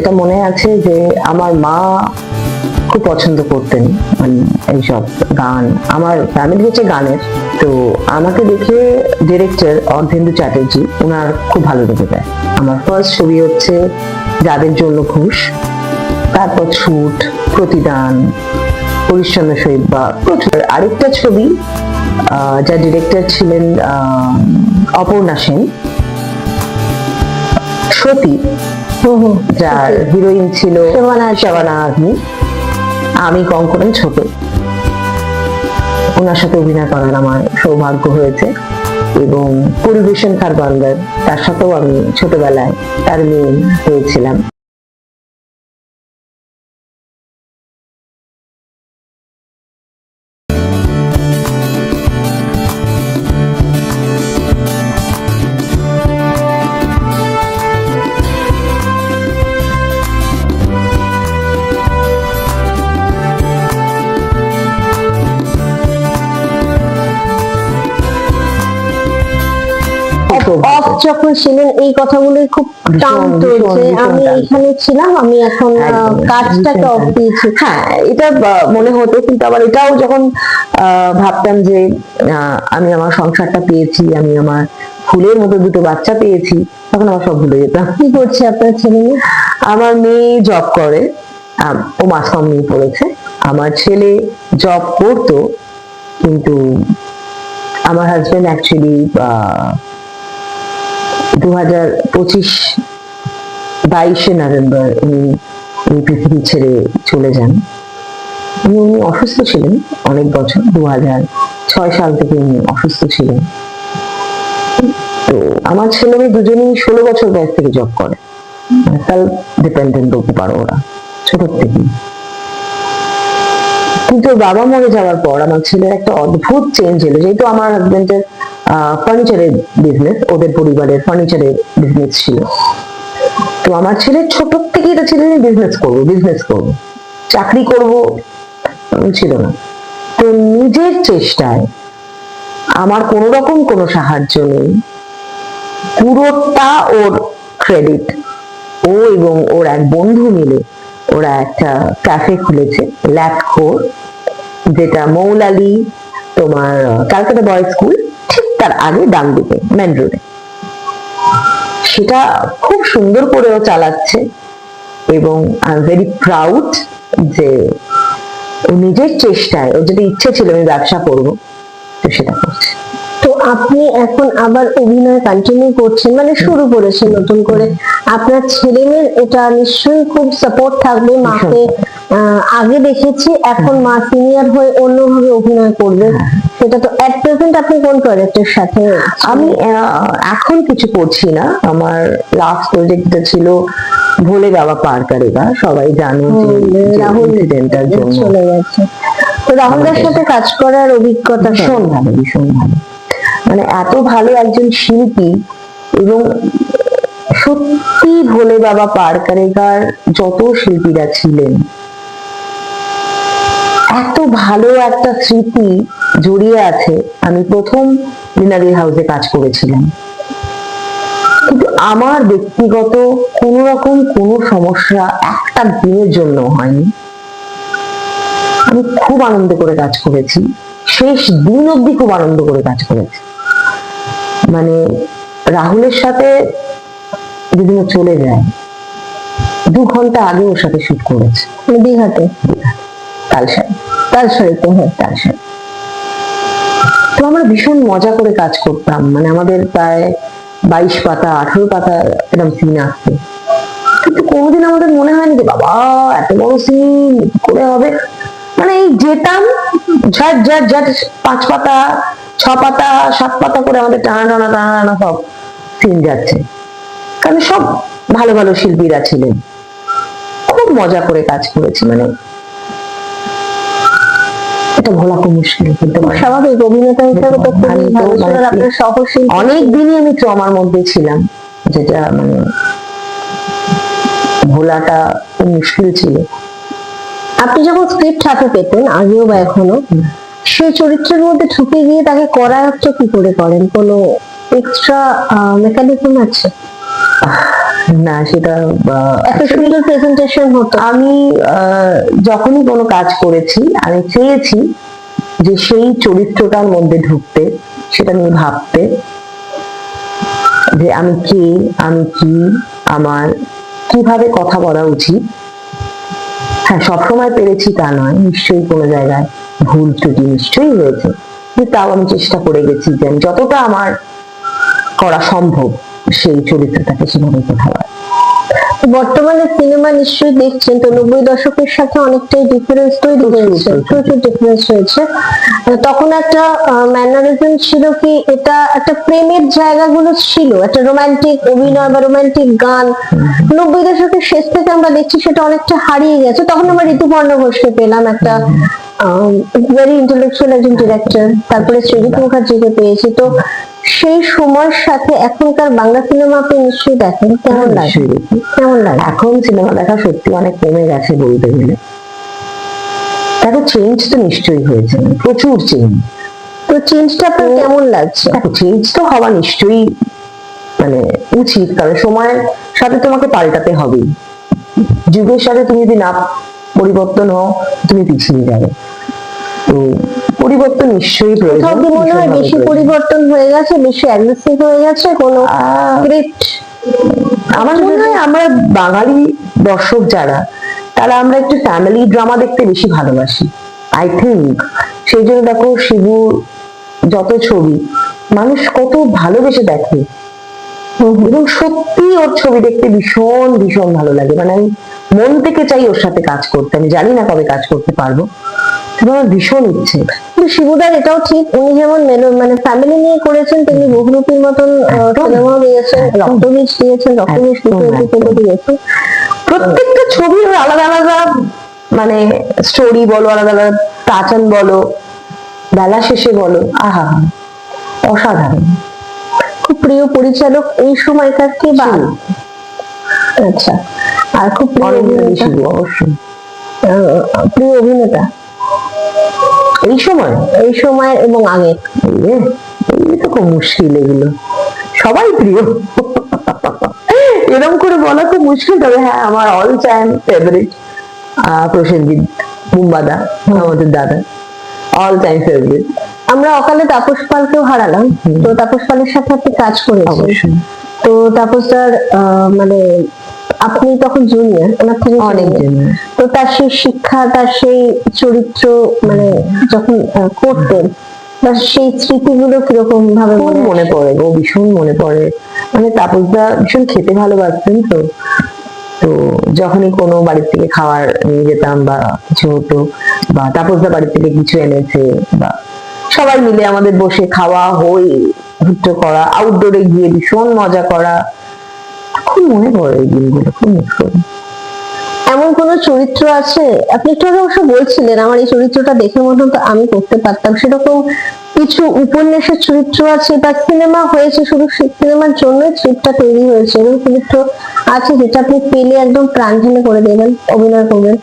এটা মনে আছে যে আমার মা খুব পছন্দ করতেন মানে এইসব গান। আমার ফ্যামিলি হচ্ছে গানের, তো আমাকে দেখে ডিরেক্টর অর্ধেন্দু চ্যাটার্জি ওনার খুব ভালো লেগে যায়। আমার ফার্স্ট ছবি হচ্ছে যাদের জন্য ঘুষ, তারপর ছুট, প্রতিদান, পরিচ্ছন্ন শহীদ বা প্রচুর। আরেকটা ছবি যা ডিরেক্টর ছিলেন অপর্ণা সেন, সতী, যার হিরোইন ছিল শাবানা আজমি। আমি কঙ্কন ছোট, ওনার সাথে অভিনয় করার আমার সৌভাগ্য হয়েছে এবং পরিবেশন কারবানদার, তার সাথেও আমি ছোটবেলায় তার মেয়ে হয়েছিলাম। অফ যখন ছিলেন এই কথাগুলোই খুব টানতো যে আমি এখানে ছিলাম, আমি এখন কাজটাকে অফ দিয়েছি। হ্যাঁ, এটা মনে হতো, কিন্তু আবার এটাও যখন ভাবতাম যে আমি আমার সংসারটা পেয়েছি, আমি আমার ফুলের মতো দুটো বাচ্চা পেয়েছি, তখন আমার সব ভুলে যেতাম। কি করছে আপনার ছেলে? আমার মেয়ে জব করে, ও মাস কম নিয়ে পড়েছে। আমার ছেলে জব করতো, কিন্তু আমার হাজবেন্ড অ্যাকচুয়ালি 2022 নভেম্বর উনি এই পৃথিবী ছেড়ে চলে যান। উনি অসুস্থ ছিলেন অনেক বছর, 2006 সাল থেকে উনি অসুস্থ ছিলেন। তো আমার ছেলে মেয়ে দুজনেই 16 বছর বয়স থেকে জব করে, সেলফ ডিপেন্ডেন্ট বলতে পারো ওরা ছোট থেকে। কিন্তু বাবা মরে যাওয়ার পর আমার ছেলের একটা অদ্ভুত চেঞ্জ এলো। যেহেতু আমার হাজবেন্ডের ফার্নিচারের বিজনেস, ওদের পরিবারের ফার্নিচারের বিজনেস ছিল, তো আমার ছেলে ছোট থেকে এটা ছিল যে বিজনেস করবো, চাকরি করব ছিল না। তো নিজের চেষ্টায়, আমার কোন রকম কোনো সাহায্য নেই, পুরোটা ওর ক্রেডিট। ও এবং ওর এক বন্ধু মিলে ওরা একটা ক্যাফে খুলেছে, ল্যাটখোর, যেটা মৌলালি তোমার ক্যালকাটা বয়েজ স্কুল ঠিক তার আগে ডান দিকে মেন রোডে। সেটা খুব সুন্দর করে ও চালাচ্ছে এবং আই এম ভেরি প্রাউড যে ও নিজের চেষ্টায়, ওর যদি ইচ্ছে ছিল আমি ব্যবসা করবো, তো সেটা করছে। তো আপনি এখন আবার অভিনয় কন্টিনিউ করছেন, মানে শুরু করেছেন নতুন করে। আপনার ছেলে মেয়ের এটা নিশ্চয়ই খুব সাপোর্ট থাকবে। মাকে আগে দেখেছি, এখন মা সিনিয়র হয়ে অন্যভাবে অভিনয় করবে, সেটা তো। এট প্রেজেন্ট আপনি কোন প্রজেক্টের সাথে? আমি এখন কিছু করছি না। আমার লাস্ট প্রজেক্টটা ছিল ভোলে বাবা পার করেগা। সবাই জানো যে রাহুল ইনসিডেন্টটার জন্য চলে গেছে। তো রাহুলের সাথে কাজ করার অভিজ্ঞতা ভীষণ ভালো, ভীষণ ভালো। মানে এত ভালো একজন শিল্পী, এবং সত্যি ভোলে বাবা পার করেগার যত শিল্পীরা ছিলেন, এত ভালো একটা স্মৃতি জড়িয়ে আছে। আমি প্রথম লিনারি হাউসে কাজ করেছিলাম, কিন্তু আমার ব্যক্তিগত কোন রকম কোনো সমস্যা একটা দিনের জন্য হয়নি। আমি খুব আনন্দ করে কাজ করেছি, শেষ দিন অবধি খুব আনন্দ করে কাজ করেছি। মানে রাহুলের সাথে যেদিন চলে যায়, 2 ঘন্টা আগে ওর সাথে শুট করেছে দীঘাতে, তালসারিতে। হ্যাঁ, তালসারি। তো আমরা ভীষণ মজা করে কাজ করতাম। মানে আমাদের প্রায় 22 পাতা 18 পাতা এরকম সিন আসতো, কিন্তু কোনোদিন আমাদের মনে হয়নি যে বাবা এত বড় সিন করে হবে। মানে এই যেতাম, ঝট ঝট ঝট 5 পাতা 6 পাতা 7 পাতা করে আমাদের টানা টানা টানা টানা সব সিন যাচ্ছে, কারণ সব ভালো ভালো শিল্পীরা ছিলেন। খুব মজা করে কাজ করেছি। মানে এটা ভোলা খুব মুশকিল, কিন্তু স্বাভাবিক। অভিনেতা হিসেবে তো খুবই ভালো ছিল। আপনার সহশিল্পী অনেক দিনই আমি ট্রমার মধ্যে ছিলাম, যেটা মানে ভোলাটা খুব মুশকিল ছিল। আপনি যখন স্ক্রিপ্ট হাতে পেতেন, আগেও বা এখনো, সেই চরিত্রের মধ্যে ঢুকে গিয়ে তাকে করায়ত্ত কি করে করেন? কোনো এক্সট্রা মেকানিজম আছে? না, সেটা এত সুন্দর প্রেজেন্টেশন হতো। আমি যখনই কোনো কাজ করেছি আমি চেয়েছি যে সেই চরিত্রটার মধ্যে ঢুকতে, সেটা নিয়ে ভাবতে, যে আমি কে, আমি কি, আমার কিভাবে কথা বলা উচিত। হ্যাঁ, সবসময় পেরেছি তা নয়, নিশ্চয়ই কোনো জায়গায় ভুল ত্রুটি নিশ্চয়ই হয়েছে, কিন্তু তাও আমি চেষ্টা করে গেছি যে আমি যতটা আমার করা সম্ভব সেই চরিত্রটাকে সেভাবে কথা বলা। বর্তমানে সিনেমা নিশ্চয়ই দেখছেন তো, 90 দশকের সাথে অনেকটাই ডিফারেন্স তৈরি হয়েছে, প্রচুর ডিফারেন্স হয়েছে। তখন একটা ম্যানারিজম ছিল কি, এটা একটা প্রেমের জায়গাগুলো ছিল, একটা রোমান্টিক অভিনয় বা রোমান্টিক গান 90 দশকের শেষ থেকে আমরা দেখছি সেটা অনেকটা হারিয়ে গেছে। তখন আমরা ঋতুপর্ণা ঘোষকে পেলাম, একটা ভেরি ইন্টেলেকচুয়াল একজন ডিরেক্টর, তারপরে সৃজিত মুখার্জিকে পেয়েছি। তো সেই সময়ের সাথে এখনকার বাংলা সিনেমা আপনি নিশ্চয়ই দেখেন, কেমন লাগে? কেমন লাগে? এখন সিনেমা দেখা সত্যি অনেক কমে গেছে বলতে গেলে। দেখো, চেঞ্জ তো নিশ্চয়ই হয়েছে, প্রচুর চেঞ্জ। তো চেঞ্জটা আপনার কেমন লাগছে? দেখো, চেঞ্জ তো হওয়া নিশ্চয়ই মানে উচিত, কারণ সময়ের সাথে তোমাকে পাল্টাতে হবে। যুগের সাথে তুমি যদি না পরিবর্তন হও, তুমি পিছিয়ে যাবে। তো পরিবর্তন নিশ্চয়ই প্রয়োজন। কোথাও কি মনে হয় বেশি পরিবর্তন হয়ে গেছে, বেশি অ্যাগ্রেসিভ হয়ে গেছে কোনো স্ক্রিপ্ট? আমার মনে হয় আমরা বাঙালি দর্শক যারা, তারা আমরা একটু ফ্যামিলি ড্রামা দেখতে বেশি ভালোবাসি, আই থিঙ্ক। সেই জন্য দেখো, শিবুর যত ছবি মানুষ কত ভালোবেসে দেখে, এবং সত্যি ওর ছবি দেখতে ভীষণ ভীষণ ভালো লাগে। মানে আমি মন থেকে চাই ওর সাথে কাজ করতে। আমি জানি না কবে কাজ করতে পারবো, কিন্তু আমার ভীষণ ইচ্ছে। কিন্তু শিবুদার এটাও ঠিক, উনি যেমন মানে ফ্যামিলি নিয়ে করেছেন, তেমনি বহুরূপীর মতন সিনেমাও দিয়েছেন, রক্তবীজ দিয়েছেন, রক্তবীজ দিয়েছেন। প্রত্যেকটা ছবির আলাদা আলাদা মানে স্টোরি বলো, আলাদা আলাদা টাচন বলো, বেলা শেষে বলো, আহা অসাধারণ। খুব প্রিয় পরিচালক এই সময়কার কে? বা আচ্ছা, আর খুব প্রিয় অভিনেতা? অবশ্যই প্রিয় অভিনেতা এই সময়, এই সময় এবং আগে? এই তো খুব মুশকিল, এগুলো সবাই প্রিয়, এরকম করে বলা খুব মুশকিল। তবে হ্যাঁ, আমার অল টাইম ফেভারিট প্রসেনজিৎ বুম্বাদা, আমাদের দাদা, অল টাইম ফেভারিট। আমরা অকালে তাপস পালকেও হারালাম, তো তাপস পালের সাথে আপনি কাজ করেছেন। তো তাপসদার মানে আপনি তখন জুনিয়র, ওনার থেকে অনেক জুনিয়র। তো তার সেই শিক্ষা, তার সেই চরিত্র মানে যখন করতেন, বা সেই স্মৃতিগুলো কিরকম ভাবে মনে পড়ে গো, ভীষণ মনে পড়ে। মানে তাপসদা ভীষণ খেতে ভালোবাসতেন, তো তো যখনই কোনো বাড়ির থেকে খাবার নিয়ে যেতাম বা কিছু হতো, বা তাপসদা বাড়ি থেকে কিছু এনেছে, বা সবাই মিলে আমাদের বসে খাওয়া, হই হুট্টো করা, আউটডোরে গিয়ে ভীষণ মজা করা, খুব মনে পড়ে এই দিনগুলো, খুব মিস করি। এমন কোন চরিত্র আছে, আপনি একটু আগে অবশ্য বলছিলেন আমার এই চরিত্রটা দেখে মনে হতো আমি করতে পারতাম, সেরকম কিছু উপন্যাসের চরিত্র আছে বা সিনেমা হয়েছে শুধু সিনেমার জন্য স্ক্রিপ্টটা তৈরি হয়েছে, এরকম চরিত্র আছে যেটা আপনি পেলে একদম প্রাণ ঢেলে করে দেবেন, অভিনয় করবেন?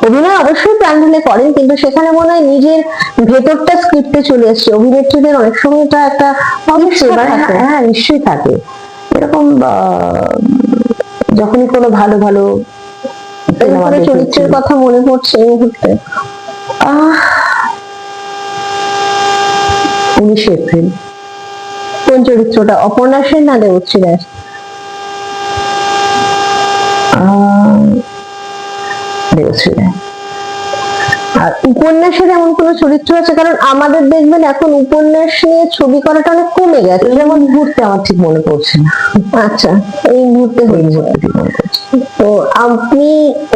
অভিনয় অবশ্যই প্রাণ ঢেলে করেন, কিন্তু সেখানে মনে হয় নিজের ভেতরটা স্ক্রিপ্টে চলে আসছে। অভিনেত্রীদের অনেক সময় এটা একটা হ্যাঁ, নিশ্চয়ই থাকে এরকম। যখনই কোনো ভালো ভালো চরিত্রের কথা মনে পড়ছে এই মুহূর্তে? 19 এপ্রিল। কোন চরিত্রটা, অপর্ণা সেন না দেবশ্রী দাস? দেবশ্রী দাস। আর উপন্যাসের এমন কোন চরিত্র আছে? কারণ আমাদের দেখবেন এখন উপন্যাস নিয়ে ছবি করাটা অনেক কমে গেছে, যেমন মুহূর্তে আমার ঠিক মনে পড়ছে না। আচ্ছা, এই মুহূর্তে ঠিক মনে পড়ছে। তো আপনি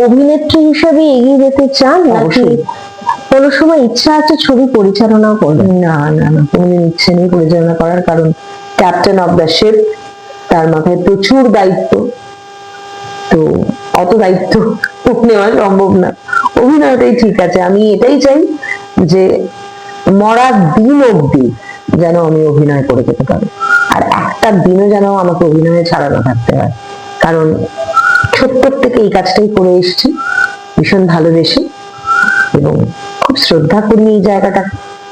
অভিনেত্রী হিসেবে এগিয়ে যেতে চান, নাকি কোন সময় ইচ্ছা আছে ছবি পরিচালনা করবেন? না না না, কোনোদিন ইচ্ছে নেই পরিচালনা করার, কারণ ক্যাপ্টেন অফ দ্য শিপ, তার মাথায় প্রচুর দায়িত্ব, তো অত দায়িত্ব নেওয়া সম্ভব না। অভিনয়টাই ঠিক আছে, আমি এটাই চাই যে মরার দিন অবধি যেন আমি অভিনয় করে যেতে পারি, আর একটা দিনও যেন আমাকে অভিনয়ে ছাড়া না থাকতে হয়, কারণ ছোট্ট থেকে এই কাজটাই করে এসেছি ভীষণ ভালোবেসে, এবং খুব শ্রদ্ধা করি এই জায়গাটা,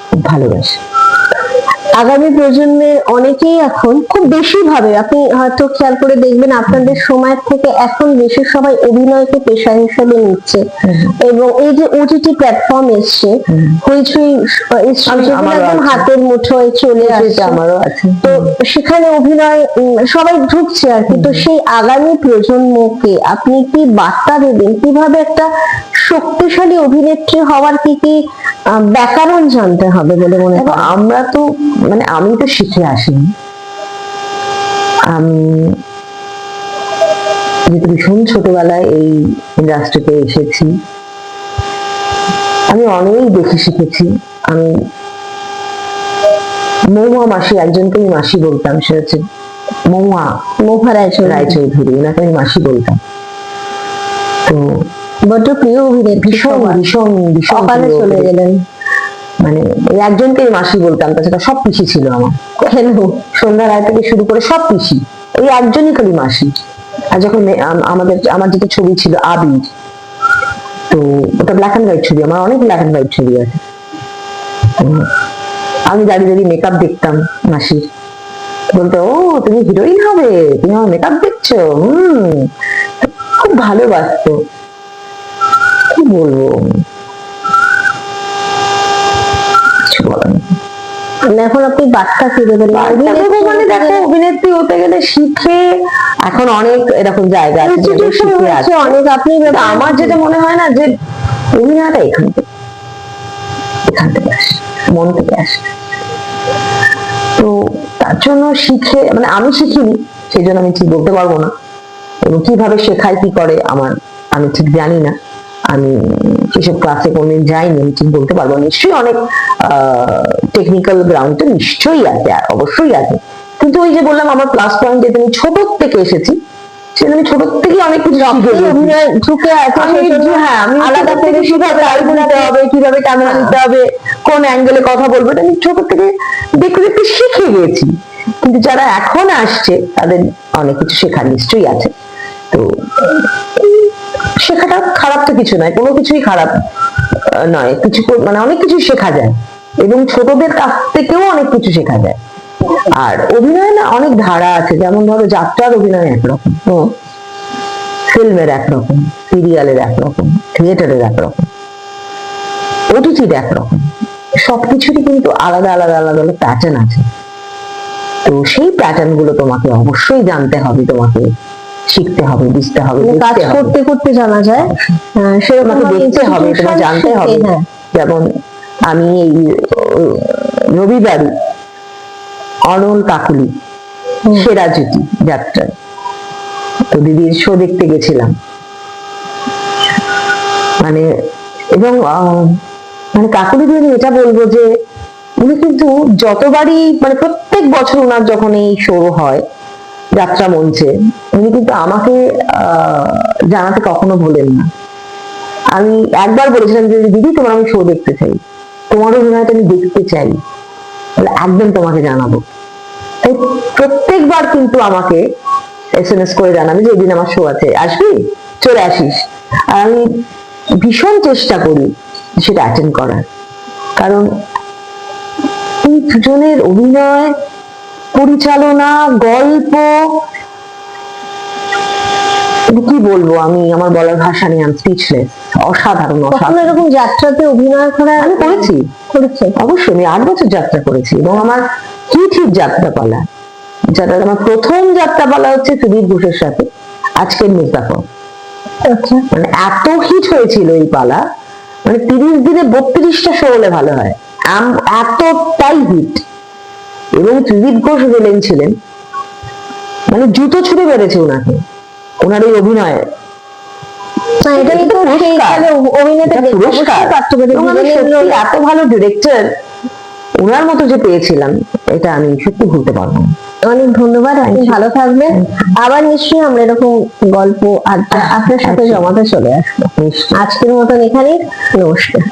খুব ভালোবাসি। আগামী প্রজন্মের অনেকেই এখন খুব বেশি ভাবে, আপনি হয়তো খেয়াল করে দেখবেন আপনাদের সময় থেকে এখন বেশি সবাই অভিনয়কে পেশা হিসেবে নিচ্ছে। এবং এই যে ওটিটি প্ল্যাটফর্ম এসছে, হইচই এসছে, যেগুলো একদম হাতের মুঠোয় চলে আসছে, আমারও আছে। তো সেখানে অভিনয় সবাই ঢুকছে আর কি। তো সেই আগামী প্রজন্মকে আপনি কি বার্তা দেবেন, কিভাবে একটা শক্তিশালী অভিনেত্রী হওয়ার কি কি ব্যাকরণ জানতে হবে বলে মনে হয়? আমরা তো মানে আমি তো শিখে আসিনি, আমি যেহেতু ভীষণ ছোটবেলায় এই ইন্ডাস্ট্রিতে এসেছি, আমি অনেক দেখে শিখেছি। আমি মহুয়া মাসি, একজনকে আমি মাসি বলতাম, সে হচ্ছে মহুয়া রায়চৌধুরী, ওনাকে আমি মাসি বলতাম। তো বড্ড প্রিয় অভিনেত্রী, ভীষণ ভীষণ ভীষণ অকালে প্রিয় চলে অভিনেত্রী। গেলেন। মানে এই একজনকে মাসি বলতাম, তাছাড়া সব পিসি ছিল আমার। কেন? সন্ধ্যা রায় থেকে শুরু করে সব পিসি, এই একজনই খালি মাসি। আর যখন আমার যেটা ছবি ছিল আবির, তো ওটা ব্ল্যাক এন্ড হোয়াইট ছবি, আমার অনেক ব্ল্যাক এন্ড হোয়াইট ছবি আছে। তো আমি দাঁড়িয়ে দাঁড়িয়ে মেকআপ দেখতাম মাসির, বলতো ও তুমি হিরোইন হবে, তুমি আমার মেকআপ দেখছো, খুব ভালোবাসতো। কি বলবো, কিছু বলার নেই। এখন আপনি বার্তা কি দেবেন? মানে দেখো, অভিনেত্রী হতে গেলে শিখে এখন অনেক এরকম জায়গা আছে যেগুলো শিখে আছে অনেক। আপনি আমার যেটা মনে হয় না যে অভিনয়টা এখান থেকে আসে, মন থেকে আসে। তো তার জন্য শিখে, মানে আমি শিখিনি, সেই জন্য আমি ঠিক বলতে পারবো না। এবং কিভাবে শেখায় কি করে আমি ঠিক জানি না, আমি সেসব ক্লাসে কোনদিন যাইনি, আমি ঠিক বলতে পারবো না। নিশ্চয়ই অনেক টেকনিক্যাল গ্রাউন্ড নিশ্চয়ই আছে, আর অবশ্যই আছে। কিন্তু ওই যে বললাম, আমার প্লাস পয়েন্ট যে তুমি ছোট থেকে এসেছি, সেটা আমি ছোট থেকে অনেক কিছু অভিনয় ঢুকে আছে, আমি আলাদা করে কিভাবে লাইভ নিতে হবে, কিভাবে ক্যামেরা নিতে হবে, কোন অ্যাঙ্গেলে কথা বলবো, এটা আমি ছোট থেকে দেখতে দেখতে শিখে গেছি। কিন্তু যারা এখন আসছে তাদের অনেক কিছু শেখার নিশ্চয়ই আছে। তো শেখাটা খারাপ তো কিছু নয়, কোনো কিছুই খারাপ নয়, কিছু মানে অনেক কিছু শেখা যায়, এবং ছোটদের কাছ থেকেও অনেক কিছু শেখা যায়। আর অভিনয় না অনেক ধারা আছে, যেমন ধরো যাত্রার অভিনয় একরকম, ফিল্মের একরকম, সিরিয়ালের একরকম, থিয়েটারের একরকম, ওটিটির একরকম, সবকিছুরই কিন্তু আলাদা আলাদা আলাদা আলাদা প্যাটার্ন আছে। তো সেই প্যাটার্ন গুলো তোমাকে অবশ্যই জানতে হবে, তোমাকে শিখতে হবে, বুঝতে হবে, কাজ করতে করতে জানা যায়, তোমাকে দেখতে হবে, তোমাকে জানতে হবে। যেমন আমি এই রবিবারই অনল কাকুলি সেরা জুটি যাত্রায় তো দিদির শো দেখতে গেছিলাম। মানে এবং মানে কাকুলি দিদি এটা বলবো যে উনি কিন্তু যতবারই, মানে প্রত্যেক বছর ওনার যখন এই শো হয় যাত্রা মঞ্চে, উনি কিন্তু আমাকে জানাতে কখনো ভোলেন না। আমি একবার বলেছিলাম যে দিদি তোমার আমি শো দেখতে চাই, তোমার অভিনয়টা আমি দেখতে চাই, তাহলে একদম তোমাকে জানাবো। তাই প্রত্যেকবার কিন্তু আমাকে SMS করে জানাবে যে এদিন আমার শো আছে, আসবি, চলে আসিস। আর আমি ভীষণ চেষ্টা করি সেটা অ্যাটেন্ড করার, কারণ এই দুজনের অভিনয়, পরিচালনা, গল্প, কি বলবো, আমি আমার বলার ভাষা নেই, আমি স্পিচলেস। অসাধারণ অসাধারণ। এরকম যাত্রাতে অভিনয় করা আমি করেছি, অবশ্যই। আমি 8 বছর যাত্রা করেছি, এবং আমার হিট যাত্রাপালা, যেটা আমার প্রথম যাত্রাপালা হচ্ছে সুদীপ ঘোষের সাথে আজকের মির্জাফর। মানে এত হিট হয়েছিল এই পালা, মানে 30 দিনে 32টা শো হলে ভালো হয়, এতটাই হিট। এবং সুদীপ ঘোষ ভিলেন ছিলেন, মানে জুতো ছুঁড়ে বেড়েছে ওনাকে, ওনার এই অভিনয়। এত ভালো ডিরেক্টর ওনার মতো যে পেয়েছিলাম, এটা আমি সত্যি ভুলতে পারবো না। অনেক ধন্যবাদ, আপনি ভালো থাকবেন। আবার নিশ্চয়ই আমরা এরকম গল্প আড্ডা আপনার সাথে জমাতে চলে আসবো। আজকের মতন এখানেই, নমস্কার।